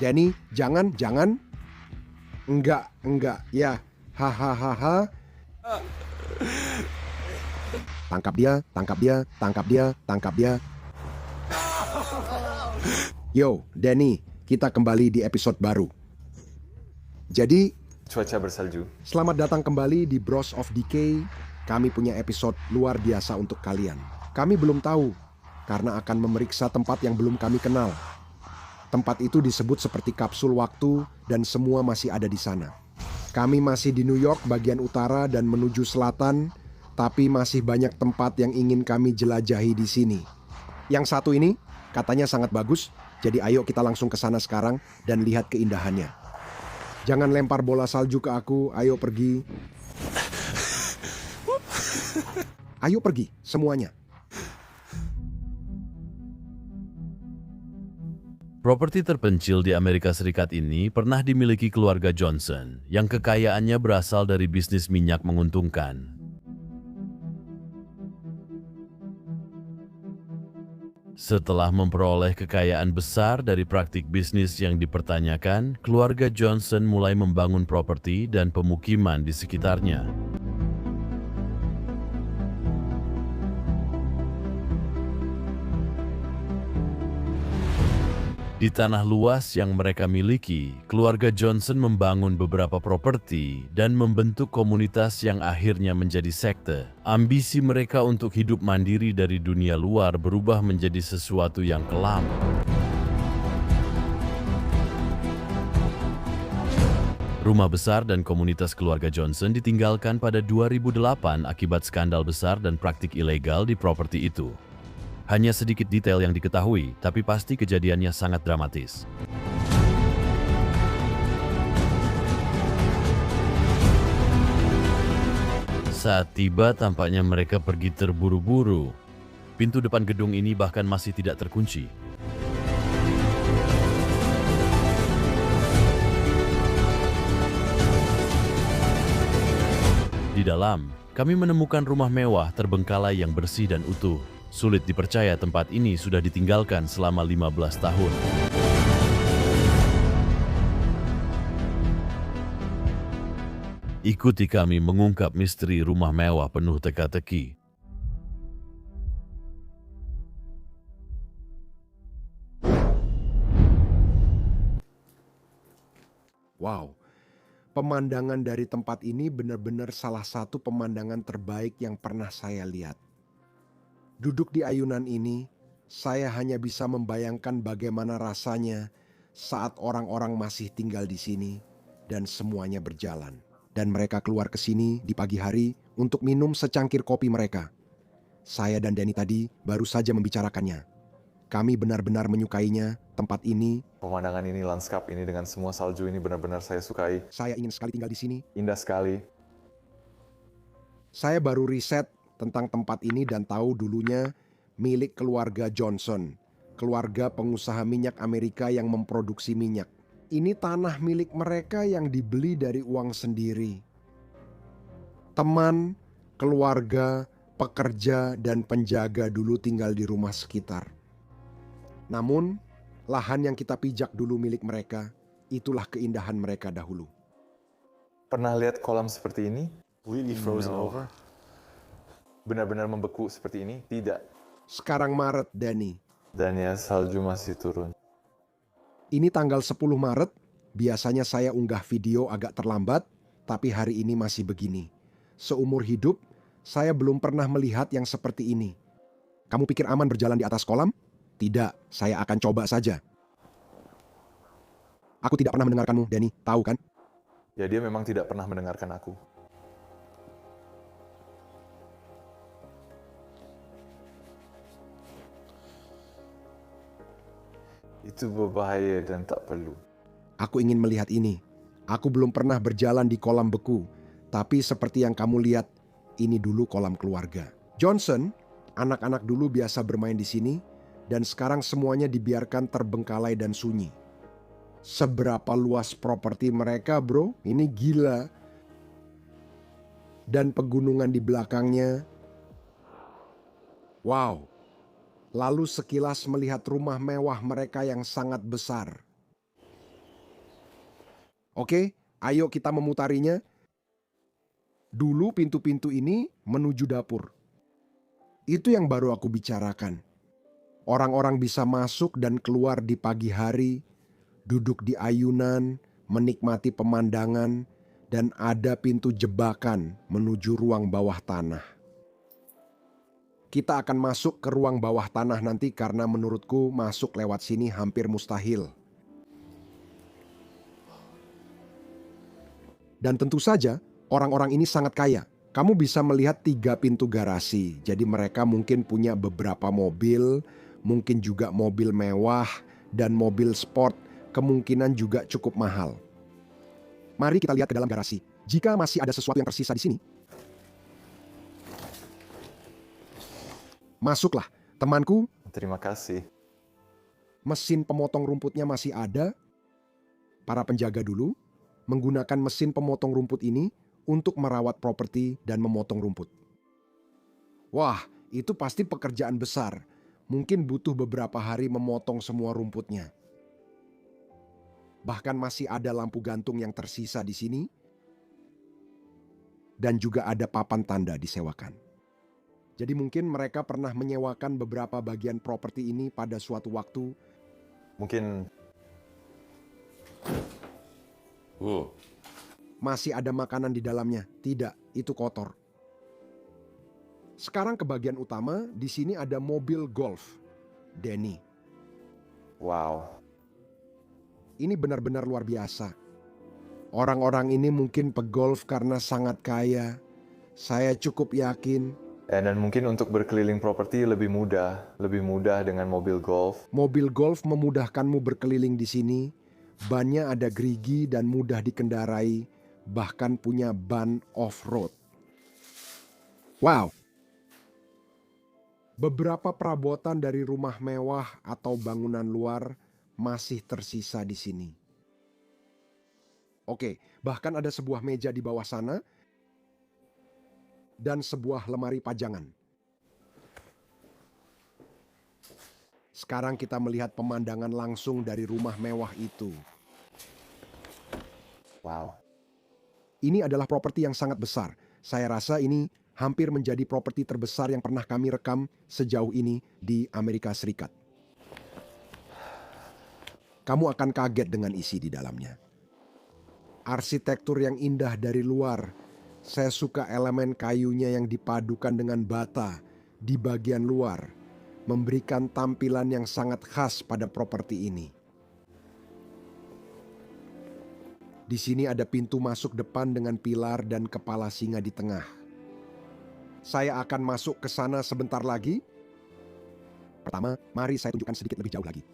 Danny, jangan. Enggak, ya. Hahaha. Tangkap dia. Yo, Danny, kita kembali di episode baru. Jadi, Cuaca bersalju. selamat datang kembali di Bros of Decay. Kami punya episode luar biasa untuk kalian. Kami belum tahu, karena akan memeriksa tempat yang belum kami kenal. Tempat itu disebut seperti kapsul waktu dan semua masih ada di sana. Kami masih di New York bagian utara dan menuju selatan, tapi masih banyak tempat yang ingin kami jelajahi di sini. Yang satu ini katanya sangat bagus, jadi ayo kita langsung ke sana sekarang dan lihat keindahannya. Jangan lempar bola salju ke aku, ayo pergi. Ayo pergi, semuanya. Properti terpencil di Amerika Serikat ini pernah dimiliki keluarga Johnson yang kekayaannya berasal dari bisnis minyak menguntungkan. Setelah memperoleh kekayaan besar dari praktik bisnis yang dipertanyakan, keluarga Johnson mulai membangun properti dan pemukiman di sekitarnya. Di tanah luas yang mereka miliki, keluarga Johnson membangun beberapa properti dan membentuk komunitas yang akhirnya menjadi sekte. Ambisi mereka untuk hidup mandiri dari dunia luar berubah menjadi sesuatu yang kelam. Rumah besar dan komunitas keluarga Johnson ditinggalkan pada 2008 akibat skandal besar dan praktik ilegal di properti itu. Hanya sedikit detail yang diketahui, tapi pasti kejadiannya sangat dramatis. Saat tiba, tampaknya mereka pergi terburu-buru. Pintu depan gedung ini bahkan masih tidak terkunci. Di dalam, kami menemukan rumah mewah terbengkalai yang bersih dan utuh. Sulit dipercaya tempat ini sudah ditinggalkan selama 15 tahun. Ikuti kami mengungkap misteri rumah mewah penuh teka-teki. Wow, pemandangan dari tempat ini benar-benar salah satu pemandangan terbaik yang pernah saya lihat. Duduk di ayunan ini, saya hanya bisa membayangkan bagaimana rasanya saat orang-orang masih tinggal di sini dan semuanya berjalan. Dan mereka keluar ke sini di pagi hari untuk minum secangkir kopi mereka. Saya dan Danny tadi baru saja membicarakannya. Kami benar-benar menyukainya, tempat ini. Pemandangan ini, lanskap ini dengan semua salju ini benar-benar saya sukai. Saya ingin sekali tinggal di sini. Indah sekali. Saya baru riset tentang tempat ini dan tahu dulunya milik keluarga Johnson, keluarga pengusaha minyak Amerika yang memproduksi minyak. Ini tanah milik mereka yang dibeli dari uang sendiri. Teman, keluarga, pekerja, dan penjaga dulu tinggal di rumah sekitar. Namun, lahan yang kita pijak dulu milik mereka, itulah keindahan mereka dahulu. Pernah lihat kolam seperti ini? Really frozen No. over? Benar-benar membeku seperti ini? Tidak. Sekarang Maret, Danny. Dan ya, salju masih turun. Ini tanggal 10 Maret, biasanya saya unggah video agak terlambat, tapi hari ini masih begini. Seumur hidup, saya belum pernah melihat yang seperti ini. Kamu pikir aman berjalan di atas kolam? Tidak, saya akan coba saja. Aku tidak pernah mendengarkanmu, Danny, tahu kan? Ya, dia memang tidak pernah mendengarkan aku. Itu berbahaya dan tak perlu. Aku ingin melihat ini. Aku belum pernah berjalan di kolam beku, tapi seperti yang kamu lihat, ini dulu kolam keluarga. Johnson, anak-anak dulu biasa bermain di sini, dan sekarang semuanya dibiarkan terbengkalai dan sunyi. Seberapa luas properti mereka, bro? Ini gila. Dan pegunungan di belakangnya. Wow. Lalu sekilas melihat rumah mewah mereka yang sangat besar. Oke, ayo kita memutarinya. Dulu pintu-pintu ini menuju dapur. Itu yang baru aku bicarakan. Orang-orang bisa masuk dan keluar di pagi hari, duduk di ayunan, menikmati pemandangan, dan ada pintu jebakan menuju ruang bawah tanah. Kita akan masuk ke ruang bawah tanah nanti karena menurutku masuk lewat sini hampir mustahil. Dan tentu saja, orang-orang ini sangat kaya. Kamu bisa melihat 3 pintu garasi, jadi mereka mungkin punya beberapa mobil, mungkin juga mobil mewah, dan mobil sport kemungkinan juga cukup mahal. Mari kita lihat ke dalam garasi. Jika masih ada sesuatu yang tersisa di sini, masuklah, temanku. Terima kasih. Mesin pemotong rumputnya masih ada. Para penjaga dulu menggunakan mesin pemotong rumput ini untuk merawat properti dan memotong rumput. Wah, itu pasti pekerjaan besar. Mungkin butuh beberapa hari memotong semua rumputnya. Bahkan masih ada lampu gantung yang tersisa di sini. Dan juga ada papan tanda disewakan. Jadi mungkin mereka pernah menyewakan beberapa bagian properti ini pada suatu waktu. Mungkin... Masih ada makanan di dalamnya. Tidak, itu kotor. Sekarang ke bagian utama, di sini ada mobil golf. Danny. Wow. Ini benar-benar luar biasa. Orang-orang ini mungkin pegolf karena sangat kaya. Saya cukup yakin. Dan mungkin untuk berkeliling properti lebih mudah dengan mobil golf. Mobil golf memudahkanmu berkeliling di sini. Bannya ada gerigi dan mudah dikendarai. Bahkan punya ban off-road. Wow. Beberapa perabotan dari rumah mewah atau bangunan luar masih tersisa di sini. Oke, bahkan ada sebuah meja di bawah sana dan sebuah lemari pajangan. Sekarang kita melihat pemandangan langsung dari rumah mewah itu. Wow. Ini adalah properti yang sangat besar. Saya rasa ini hampir menjadi properti terbesar yang pernah kami rekam sejauh ini di Amerika Serikat. Kamu akan kaget dengan isi di dalamnya. Arsitektur yang indah dari luar. Saya suka elemen kayunya yang dipadukan dengan bata di bagian luar, memberikan tampilan yang sangat khas pada properti ini. Di sini ada pintu masuk depan dengan pilar dan kepala singa di tengah. Saya akan masuk ke sana sebentar lagi. Pertama, mari saya tunjukkan sedikit lebih jauh lagi.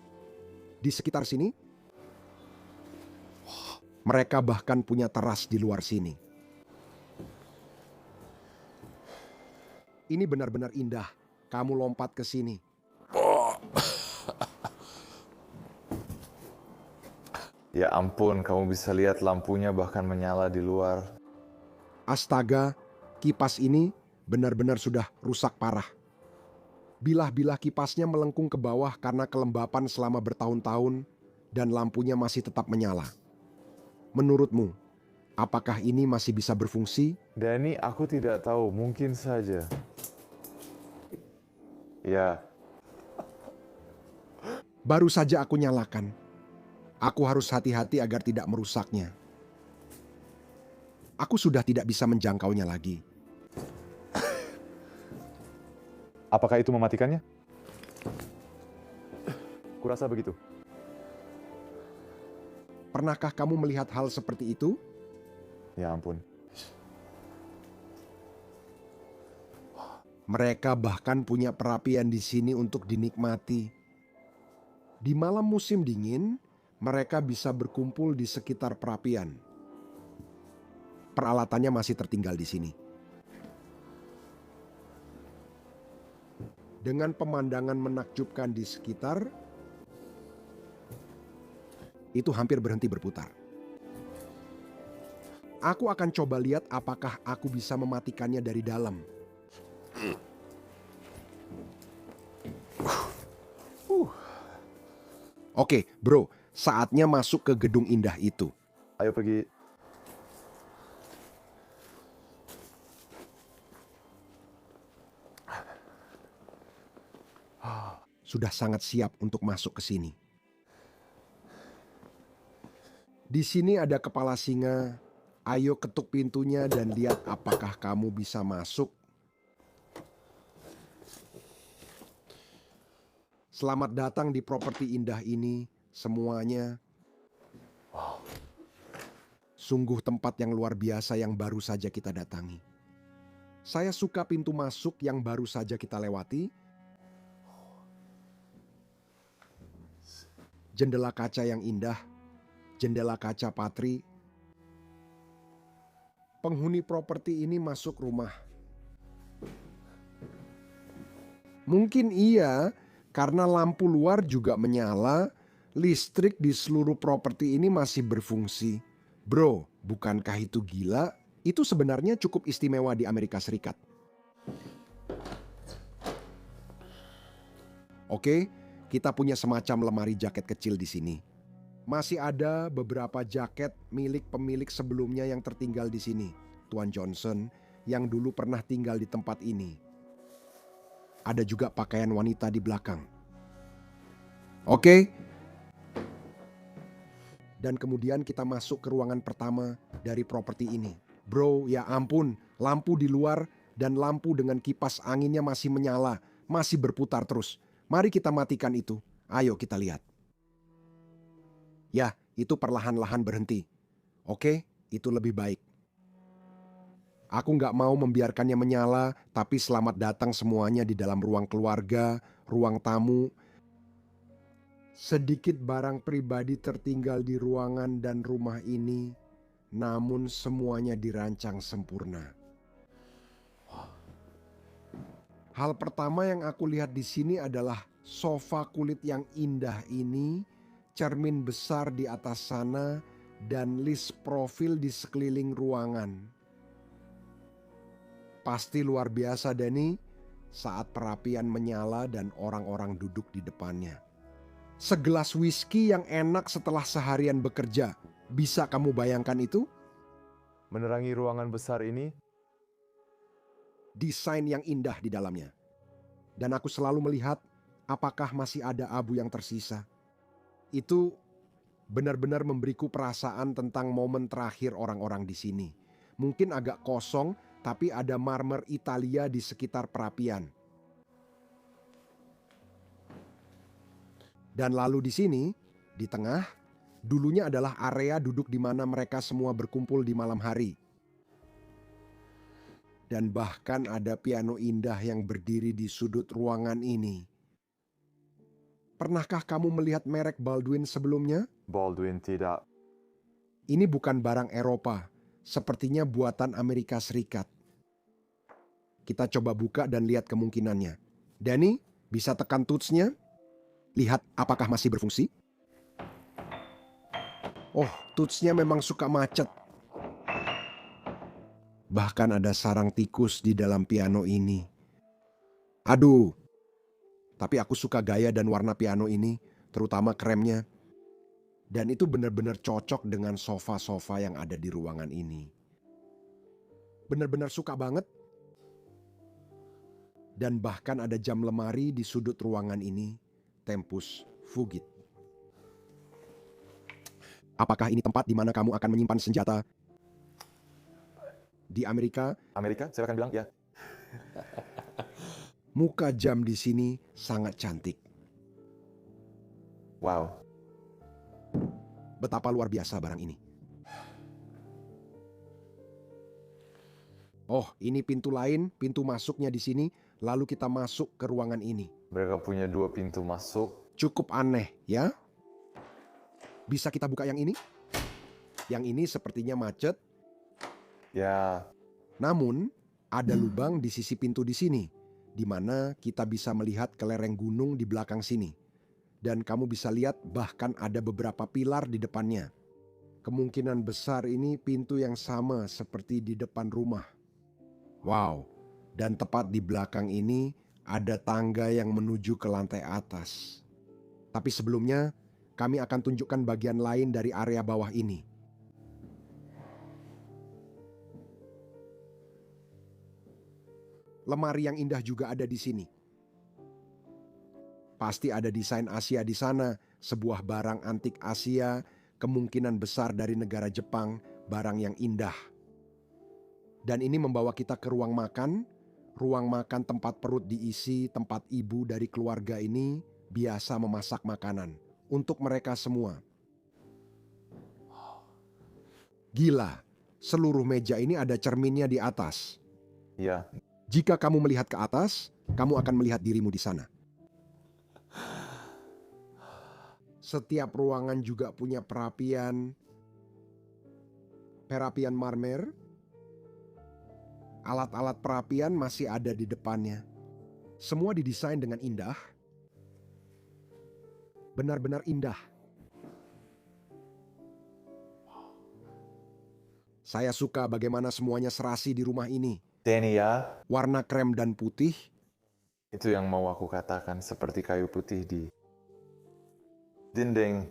Di sekitar sini, mereka bahkan punya teras di luar sini. Ini benar-benar indah. Kamu lompat ke sini. Ya ampun, kamu bisa lihat lampunya bahkan menyala di luar. Astaga, kipas ini benar-benar sudah rusak parah. Bilah-bilah kipasnya melengkung ke bawah karena kelembapan selama bertahun-tahun dan lampunya masih tetap menyala. Menurutmu, apakah ini masih bisa berfungsi? Danny, aku tidak tahu, mungkin saja. Ya. Baru saja aku nyalakan. Aku harus hati-hati agar tidak merusaknya. Aku sudah tidak bisa menjangkaunya lagi. Apakah itu mematikannya? Kurasa begitu. Pernahkah kamu melihat hal seperti itu? Ya ampun. Mereka bahkan punya perapian di sini untuk dinikmati. Di malam musim dingin, mereka bisa berkumpul di sekitar perapian. Peralatannya masih tertinggal di sini. Dengan pemandangan menakjubkan di sekitar, itu hampir berhenti berputar. Aku akan coba lihat apakah aku bisa mematikannya dari dalam. Oke, bro, saatnya masuk ke gedung indah itu. Ayo pergi. Sudah sangat siap untuk masuk ke sini. Di sini ada kepala singa. Ayo ketuk pintunya dan lihat apakah kamu bisa masuk. Selamat datang di properti indah ini semuanya. Sungguh tempat yang luar biasa yang baru saja kita datangi. Saya suka pintu masuk yang baru saja kita lewati. Jendela kaca yang indah, jendela kaca patri. Penghuni properti ini masuk rumah. Mungkin iya, karena lampu luar juga menyala, listrik di seluruh properti ini masih berfungsi. Bro, bukankah itu gila? Itu sebenarnya cukup istimewa di Amerika Serikat. Oke, kita punya semacam lemari jaket kecil di sini. Masih ada beberapa jaket milik pemilik sebelumnya yang tertinggal di sini, Tuan Johnson, yang dulu pernah tinggal di tempat ini. Ada juga pakaian wanita di belakang. Oke. Dan kemudian kita masuk ke ruangan pertama dari properti ini. Bro, ya ampun, lampu di luar dan lampu dengan kipas anginnya masih menyala, masih berputar terus. Mari kita matikan itu. Ayo kita lihat. Ya, itu perlahan-lahan berhenti. Oke, itu lebih baik. Aku nggak mau membiarkannya menyala, tapi selamat datang semuanya di dalam ruang keluarga, ruang tamu. Sedikit barang pribadi tertinggal di ruangan dan rumah ini, namun semuanya dirancang sempurna. Hal pertama yang aku lihat di sini adalah sofa kulit yang indah ini, cermin besar di atas sana, dan list profil di sekeliling ruangan. Pasti luar biasa, Danny, saat perapian menyala dan orang-orang duduk di depannya. Segelas whisky yang enak setelah seharian bekerja. Bisa kamu bayangkan itu? Menerangi ruangan besar ini, Desain yang indah di dalamnya. Dan aku selalu melihat apakah masih ada abu yang tersisa. Itu benar-benar memberiku perasaan tentang momen terakhir orang-orang di sini. Mungkin agak kosong, tapi ada marmer Italia di sekitar perapian. Dan lalu di sini, di tengah, dulunya adalah area duduk di mana mereka semua berkumpul di malam hari. Dan bahkan ada piano indah yang berdiri di sudut ruangan ini. Pernahkah kamu melihat merek Baldwin sebelumnya? Baldwin tidak. Ini bukan barang Eropa, sepertinya buatan Amerika Serikat. Kita coba buka dan lihat kemungkinannya. Danny, bisa tekan touch-nya? Lihat apakah masih berfungsi. Oh, touch-nya memang suka macet. Bahkan ada sarang tikus di dalam piano ini. Aduh, tapi aku suka gaya dan warna piano ini, terutama kremnya. Dan itu benar-benar cocok dengan sofa-sofa yang ada di ruangan ini. Benar-benar suka banget. Dan bahkan ada jam lemari di sudut ruangan ini, Tempus Fugit. Apakah ini tempat di mana kamu akan menyimpan senjata? Di Amerika, Saya akan bilang ya. muka jam di sini sangat cantik. Wow. Betapa luar biasa barang ini. Oh, ini pintu lain, pintu masuknya di sini, lalu kita masuk ke ruangan ini. Mereka punya 2 pintu masuk. Cukup aneh, ya? Bisa kita buka yang ini? Yang ini sepertinya macet. Ya, Namun, ada lubang di sisi pintu di sini, di mana kita bisa melihat ke lereng gunung di belakang sini. Dan kamu bisa lihat bahkan ada beberapa pilar di depannya. Kemungkinan besar ini pintu yang sama seperti di depan rumah. Wow, dan tepat di belakang ini ada tangga yang menuju ke lantai atas. Tapi sebelumnya, kami akan tunjukkan bagian lain dari area bawah ini. lemari yang indah juga ada di sini. Pasti ada desain Asia di sana, sebuah barang antik Asia, kemungkinan besar dari negara Jepang, barang yang indah. Dan ini membawa kita ke ruang makan tempat perut diisi, tempat ibu dari keluarga ini biasa memasak makanan untuk mereka semua. Gila, seluruh meja ini ada cerminnya di atas. Ya, Jika kamu melihat ke atas, kamu akan melihat dirimu di sana. Setiap ruangan juga punya perapian marmer. Alat-alat perapian masih ada di depannya. Semua didesain dengan indah. Benar-benar indah. Saya suka bagaimana semuanya serasi di rumah ini. Danny ya, Warna krem dan putih, itu yang mau aku katakan seperti kayu putih di dinding.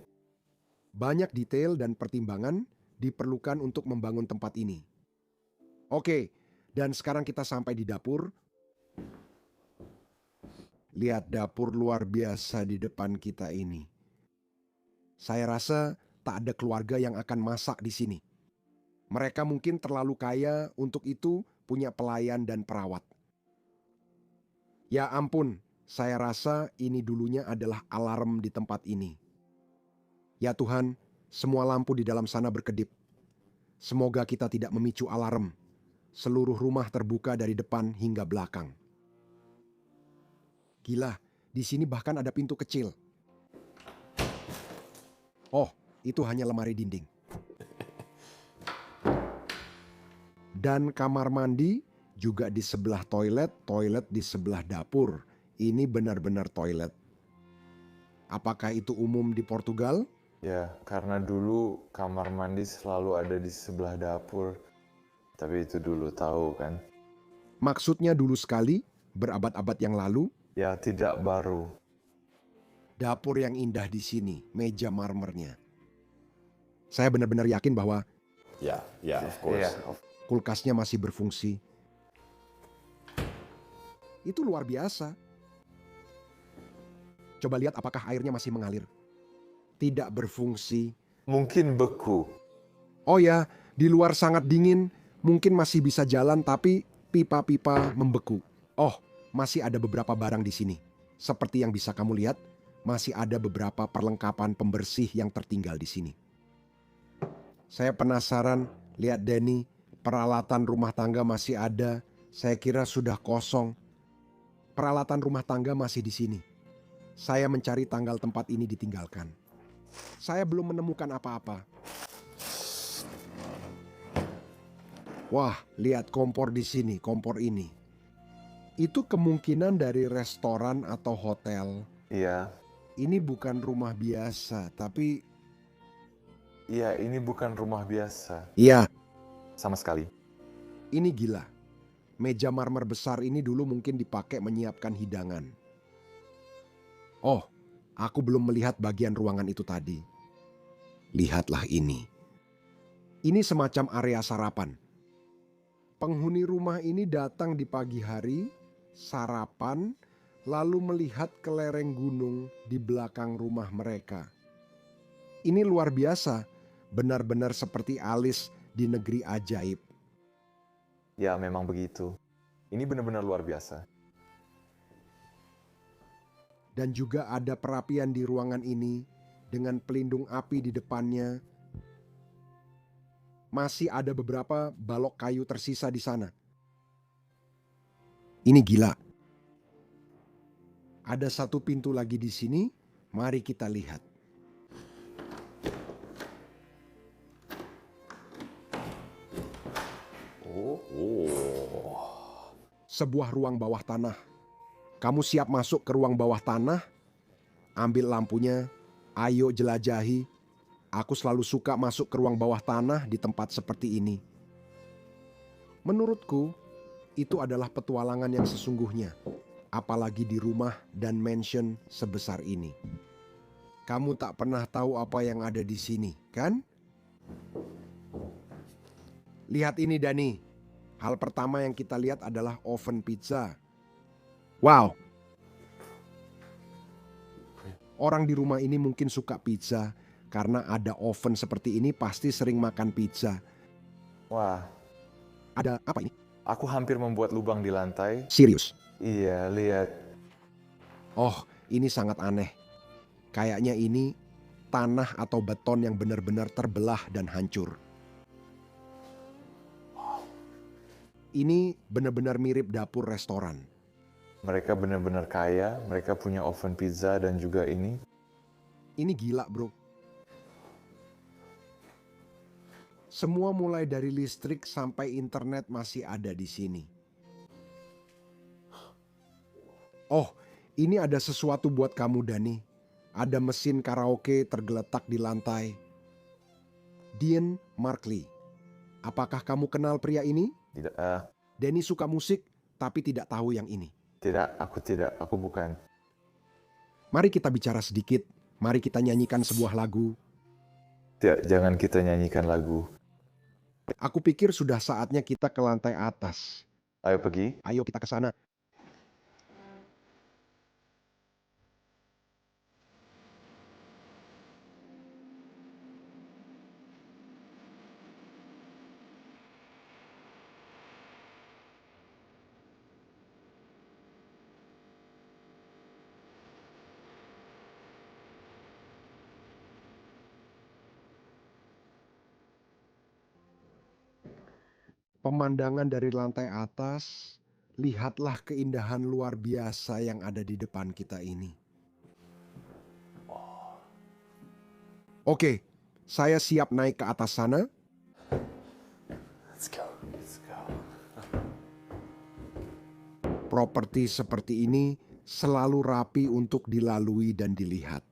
banyak detail dan pertimbangan diperlukan untuk membangun tempat ini. Oke, dan sekarang kita sampai di dapur. Lihat dapur luar biasa di depan kita ini. Saya rasa tak ada keluarga yang akan masak di sini. Mereka mungkin terlalu kaya untuk itu punya pelayan dan perawat. Ya ampun, saya rasa ini dulunya adalah alarm di tempat ini. Ya Tuhan, semua lampu di dalam sana berkedip. Semoga kita tidak memicu alarm. Seluruh rumah terbuka dari depan hingga belakang. Gila, di sini bahkan ada pintu kecil. Oh, itu hanya lemari dinding. Dan kamar mandi juga di sebelah toilet di sebelah dapur. Ini benar-benar toilet. Apakah itu umum di Portugal? Ya, karena dulu kamar mandi selalu ada di sebelah dapur. Tapi itu dulu tahu kan? Maksudnya dulu sekali, berabad-abad yang lalu, Ya, tidak baru. dapur yang indah di sini, meja marmernya. Saya benar-benar yakin bahwa Ya, of course. Iya, kulkasnya masih berfungsi. Itu luar biasa. Coba lihat apakah airnya masih mengalir. Tidak berfungsi. mungkin beku. Oh ya, di luar sangat dingin, mungkin masih bisa jalan tapi pipa-pipa membeku. Oh, masih ada beberapa barang di sini. Seperti yang bisa kamu lihat, masih ada beberapa perlengkapan pembersih yang tertinggal di sini. Saya penasaran, lihat Danny, peralatan rumah tangga masih ada. Saya kira sudah kosong. Peralatan rumah tangga masih di sini. Saya mencari tanggal tempat ini ditinggalkan. Saya belum menemukan apa-apa. Wah, lihat kompor di sini, kompor ini. Itu kemungkinan dari restoran atau hotel. Iya, Ini bukan rumah biasa, tapi... iya ini bukan rumah biasa. Iya, Sama sekali. ini gila. Meja marmer besar ini dulu mungkin dipakai menyiapkan hidangan. Oh, aku belum melihat bagian ruangan itu tadi. Lihatlah ini. Ini semacam area sarapan. Penghuni rumah ini datang di pagi hari, sarapan, lalu melihat ke lereng gunung di belakang rumah mereka. Ini luar biasa, benar-benar seperti Alice di negeri ajaib. Ya, memang begitu. Ini benar-benar luar biasa. Dan juga ada perapian di ruangan ini dengan pelindung api di depannya. Masih ada beberapa balok kayu tersisa di sana. Ini gila. Ada satu pintu lagi di sini, mari kita lihat. Sebuah ruang bawah tanah. Kamu siap masuk ke ruang bawah tanah? Ambil lampunya, ayo jelajahi. Aku selalu suka masuk ke ruang bawah tanah di tempat seperti ini. Menurutku, itu adalah petualangan yang sesungguhnya. Apalagi di rumah dan mansion sebesar ini. Kamu tak pernah tahu apa yang ada di sini, kan? Lihat ini, Dani. Hal pertama yang kita lihat adalah oven pizza. Wow. Orang di rumah ini mungkin suka pizza karena ada oven seperti ini pasti sering makan pizza. Wah, Ada apa ini? aku hampir membuat lubang di lantai. Serius? Iya, lihat. Oh, ini sangat aneh. Kayaknya ini tanah atau beton yang benar-benar terbelah dan hancur. Ini benar-benar mirip dapur restoran. Mereka benar-benar kaya, mereka punya oven pizza dan juga ini. Ini gila, bro. Semua mulai dari listrik sampai internet masih ada di sini. Oh, ini ada sesuatu buat kamu, Dani. Ada mesin karaoke tergeletak di lantai. Dean Markley. Apakah kamu kenal pria ini? Tidak, Danny suka musik, tapi tidak tahu yang ini. aku bukan. Mari kita bicara sedikit. Mari kita nyanyikan sebuah lagu. Tidak, jangan kita nyanyikan lagu. Aku pikir sudah saatnya kita ke lantai atas. Ayo pergi. Ayo kita ke sana. Pemandangan dari lantai atas, lihatlah keindahan luar biasa yang ada di depan kita ini. Oke, saya siap naik ke atas sana. Let's go. Properti seperti ini selalu rapi untuk dilalui dan dilihat.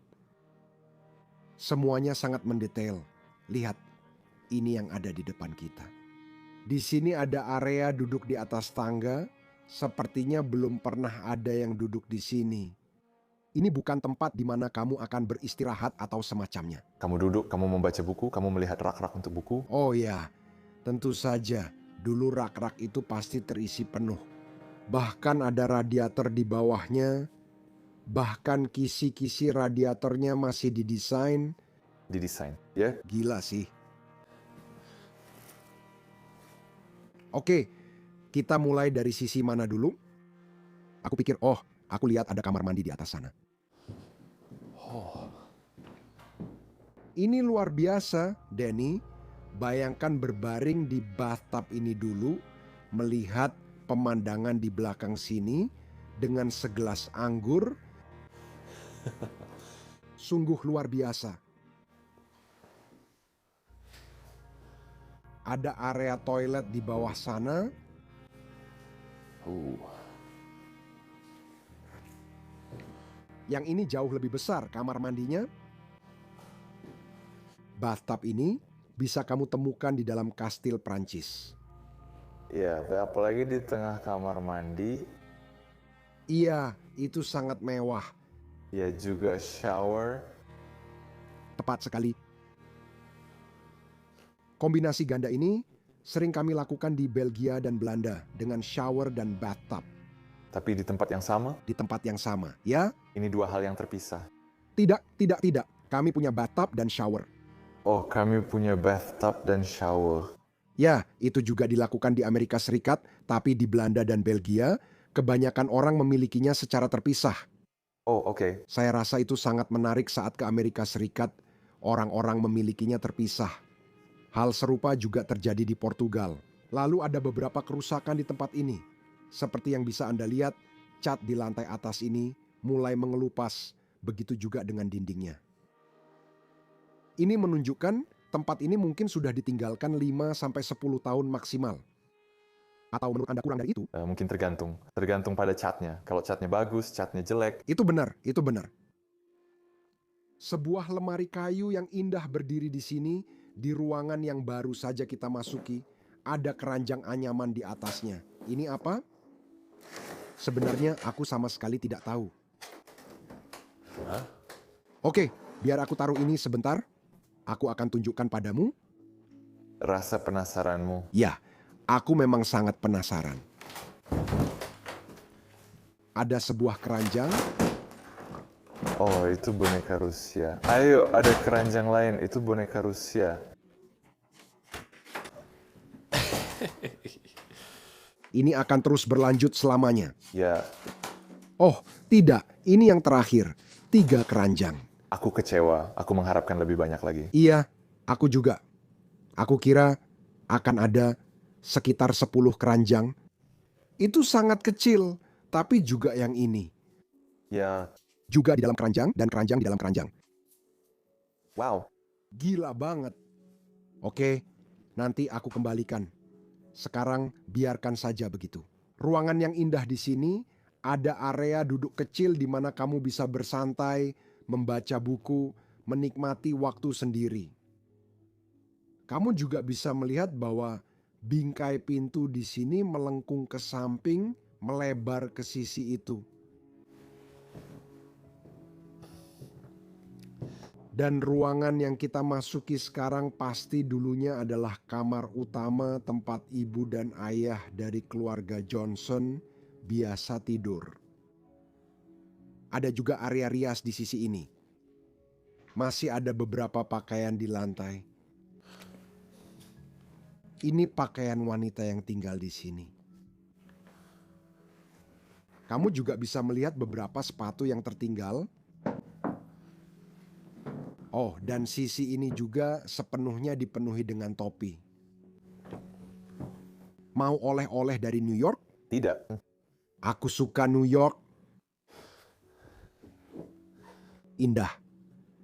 Semuanya sangat mendetail. Lihat, ini yang ada di depan kita. Di sini ada area duduk di atas tangga. Sepertinya belum pernah ada yang duduk di sini. Ini bukan tempat di mana kamu akan beristirahat atau semacamnya. Kamu duduk, kamu membaca buku, kamu melihat rak-rak untuk buku. Oh ya, tentu saja. Dulu rak-rak itu pasti terisi penuh. Bahkan ada radiator di bawahnya. Bahkan kisi-kisi radiatornya masih didesain. Didesain, ya? Gila sih. Oke, kita mulai dari sisi mana dulu? Aku pikir, aku lihat ada kamar mandi di atas sana. Ini luar biasa, Danny. Bayangkan berbaring di bathtub ini dulu, melihat pemandangan di belakang sini dengan segelas anggur. Sungguh luar biasa. Ada area toilet di bawah sana. Yang ini jauh lebih besar kamar mandinya. Bathtub ini bisa kamu temukan di dalam kastil Prancis. Ya, apalagi di tengah kamar mandi. Iya, itu sangat mewah. Ya juga shower. Tepat sekali. Kombinasi ganda ini sering kami lakukan di Belgia dan Belanda dengan shower dan bathtub Tapi di tempat yang sama, di tempat yang sama, ya? ini dua hal yang terpisah. Tidak. Kami punya bathtub dan shower. Oh, kami punya bathtub dan shower. Ya, itu juga dilakukan di Amerika Serikat, tapi di Belanda dan Belgia, kebanyakan orang memilikinya secara terpisah. Oh, oke. Saya rasa itu sangat menarik saat ke Amerika Serikat, orang-orang memilikinya terpisah. Hal serupa juga terjadi di Portugal. Lalu ada beberapa kerusakan di tempat ini. Seperti yang bisa Anda lihat, cat di lantai atas ini mulai mengelupas, begitu juga dengan dindingnya. Ini menunjukkan tempat ini mungkin sudah ditinggalkan 5-10 tahun maksimal. Atau menurut Anda kurang dari itu? Mungkin tergantung pada catnya. Kalau catnya bagus, catnya jelek. Itu benar. Sebuah lemari kayu yang indah berdiri di sini, di ruangan yang baru saja kita masuki, ada keranjang anyaman di atasnya. Ini apa? Sebenarnya aku sama sekali tidak tahu. Oke, biar aku taruh ini sebentar. Aku akan tunjukkan padamu. Rasa penasaranmu. Ya, Aku memang sangat penasaran. Ada sebuah keranjang. Oh, itu boneka Rusia. Ayo, ada keranjang lain. Itu boneka Rusia. Ini akan terus berlanjut selamanya. Ya, Oh, tidak. Ini yang terakhir. 3 keranjang. aku kecewa. Aku mengharapkan lebih banyak lagi. Iya, aku juga. Aku kira akan ada sekitar 10 keranjang. Itu sangat kecil, tapi juga yang ini. Ya, Juga di dalam keranjang dan keranjang di dalam keranjang. wow. Gila banget. Oke, nanti aku kembalikan. Sekarang biarkan saja begitu. Ruangan yang indah di sini, ada area duduk kecil di mana kamu bisa bersantai, membaca buku, menikmati waktu sendiri. Kamu juga bisa melihat bahwa bingkai pintu di sini melengkung ke samping, melebar ke sisi itu. Dan ruangan yang kita masuki sekarang pasti dulunya adalah kamar utama tempat ibu dan ayah dari keluarga Johnson biasa tidur. Ada juga area rias di sisi ini. Masih ada beberapa pakaian di lantai. Ini pakaian wanita yang tinggal di sini. Kamu juga bisa melihat beberapa sepatu yang tertinggal. Oh, dan sisi ini juga sepenuhnya dipenuhi dengan topi. Mau oleh-oleh dari New York? Tidak. Aku suka New York. Indah.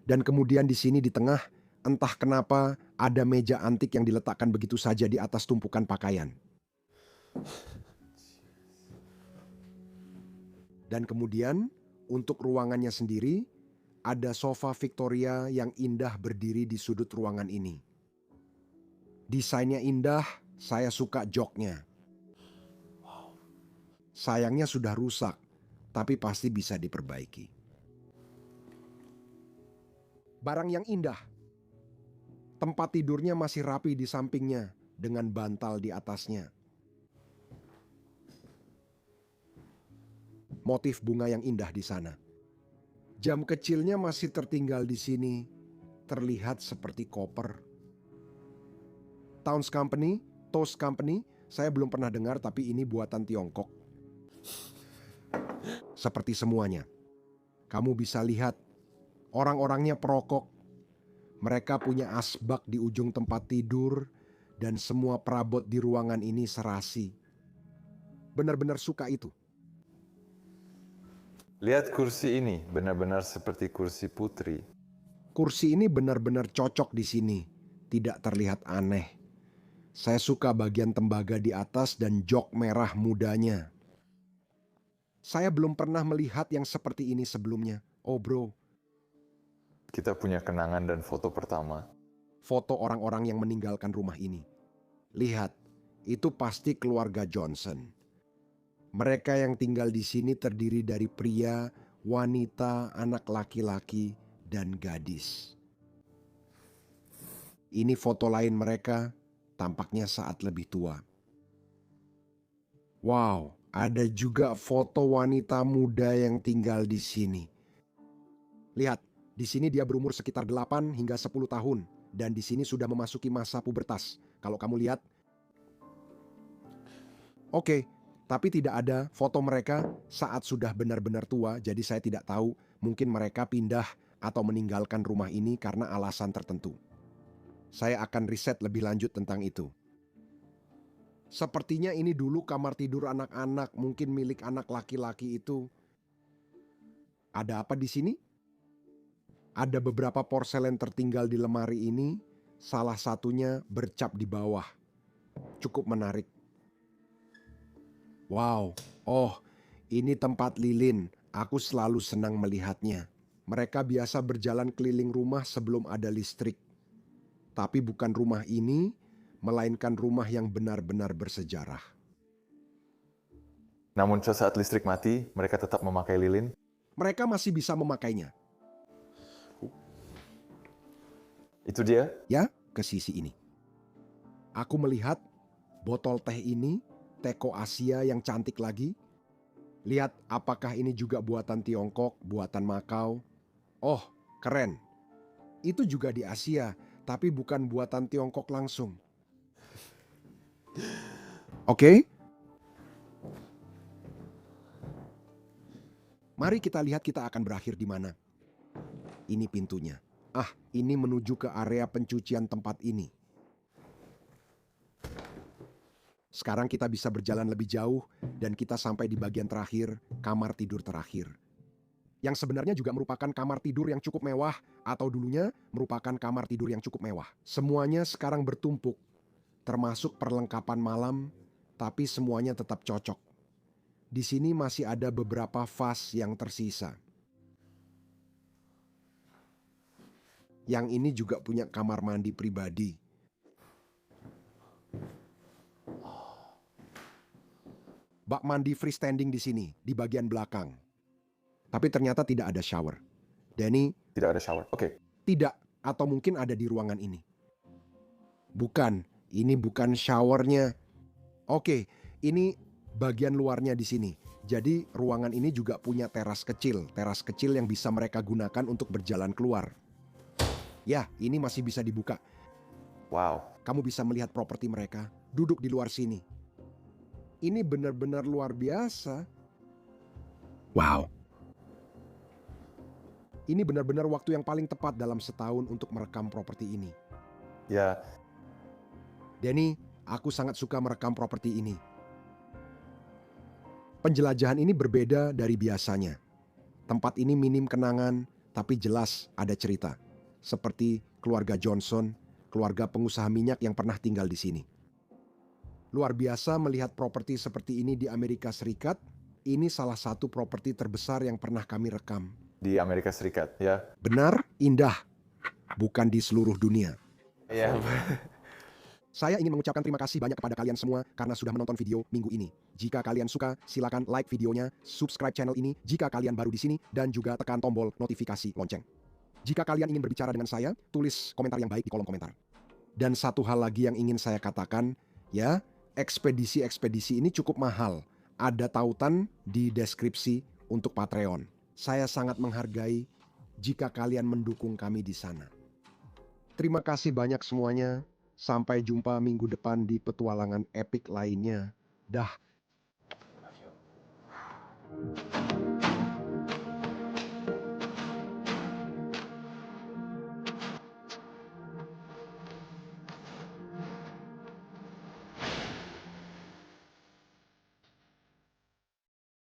Dan kemudian di sini di tengah, entah kenapa ada meja antik yang diletakkan begitu saja di atas tumpukan pakaian. Dan kemudian untuk ruangannya sendiri, ada sofa Victoria yang indah berdiri di sudut ruangan ini. Desainnya indah, saya suka joknya. Sayangnya sudah rusak, tapi pasti bisa diperbaiki. Barang yang indah. Tempat tidurnya masih rapi di sampingnya dengan bantal di atasnya. Motif bunga yang indah di sana. Jam kecilnya masih tertinggal di sini, terlihat seperti koper. Toast Company, saya belum pernah dengar tapi ini buatan Tiongkok. Seperti semuanya. Kamu bisa lihat, orang-orangnya perokok. Mereka punya asbak di ujung tempat tidur dan semua perabot di ruangan ini serasi. Benar-benar suka itu. Lihat kursi ini, benar-benar seperti kursi putri. Kursi ini benar-benar cocok di sini, tidak terlihat aneh. Saya suka bagian tembaga di atas dan jok merah mudanya. Saya belum pernah melihat yang seperti ini sebelumnya. Oh bro, Kita punya kenangan dan foto pertama. foto orang-orang yang meninggalkan rumah ini. Lihat, itu pasti keluarga Johnson. Mereka yang tinggal di sini terdiri dari pria, wanita, anak laki-laki, dan gadis. Ini foto lain mereka, tampaknya saat lebih tua. Wow, ada juga foto wanita muda yang tinggal di sini. Lihat, di sini dia berumur sekitar 8 hingga 10 tahun. Dan di sini sudah memasuki masa pubertas. Kalau kamu lihat. Oke, tapi tidak ada foto mereka saat sudah benar-benar tua. Jadi saya tidak tahu, mungkin mereka pindah atau meninggalkan rumah ini karena alasan tertentu. Saya akan riset lebih lanjut tentang itu. Sepertinya ini dulu kamar tidur anak-anak, mungkin milik anak laki-laki itu. Ada apa di sini? Ada beberapa porselen tertinggal di lemari ini, salah satunya bercap di bawah. Cukup menarik. Wow, oh, ini tempat lilin. Aku selalu senang melihatnya. Mereka biasa berjalan keliling rumah sebelum ada listrik. Tapi bukan rumah ini, melainkan rumah yang benar-benar bersejarah. Namun saat listrik mati, mereka tetap memakai lilin. Mereka masih bisa memakainya. Itu dia. Ya, ke sisi ini. Aku melihat botol teh ini, teko Asia yang cantik lagi. Lihat apakah ini juga buatan Tiongkok, buatan Makau. Oh, keren. Itu juga di Asia, tapi bukan buatan Tiongkok langsung. Oke? Mari kita lihat kita akan berakhir di mana. Ini pintunya. Ah, ini menuju ke area pencucian tempat ini. Sekarang kita bisa berjalan lebih jauh dan kita sampai di bagian terakhir, kamar tidur terakhir. Yang sebenarnya juga merupakan kamar tidur yang cukup mewah atau dulunya merupakan kamar tidur yang cukup mewah. Semuanya sekarang bertumpuk, termasuk perlengkapan malam, tapi semuanya tetap cocok. Di sini masih ada beberapa vas yang tersisa. Yang ini juga punya kamar mandi pribadi. Bak mandi freestanding di sini, di bagian belakang. Tapi ternyata tidak ada shower. Danny, Tidak ada shower. Oke. tidak, atau mungkin ada di ruangan ini. Bukan, ini bukan showernya. Oke, ini bagian luarnya di sini. Jadi ruangan ini juga punya teras kecil yang bisa mereka gunakan untuk berjalan keluar. Ya, ini masih bisa dibuka. Wow. Kamu bisa melihat properti mereka duduk di luar sini. Ini benar-benar luar biasa. Wow. Ini benar-benar waktu yang paling tepat dalam setahun untuk merekam properti ini. Ya, Danny, aku sangat suka merekam properti ini. Penjelajahan ini berbeda dari biasanya. Tempat ini minim kenangan, tapi jelas ada cerita. Seperti keluarga Johnson, keluarga pengusaha minyak yang pernah tinggal di sini. Luar biasa melihat properti seperti ini di Amerika Serikat. Ini salah satu properti terbesar yang pernah kami rekam. di Amerika Serikat, ya. Benar, indah. Bukan di seluruh dunia. Ya. Saya ingin mengucapkan terima kasih banyak kepada kalian semua karena sudah menonton video minggu ini. Jika kalian suka, silakan like videonya, subscribe channel ini jika kalian baru di sini, dan juga tekan tombol notifikasi lonceng. Jika kalian ingin berbicara dengan saya, tulis komentar yang baik di kolom komentar. Dan satu hal lagi yang ingin saya katakan, ya, ekspedisi-ekspedisi ini cukup mahal. Ada tautan di deskripsi untuk Patreon. Saya sangat menghargai jika kalian mendukung kami di sana. Terima kasih banyak semuanya. Sampai jumpa minggu depan di petualangan epik lainnya. Dah.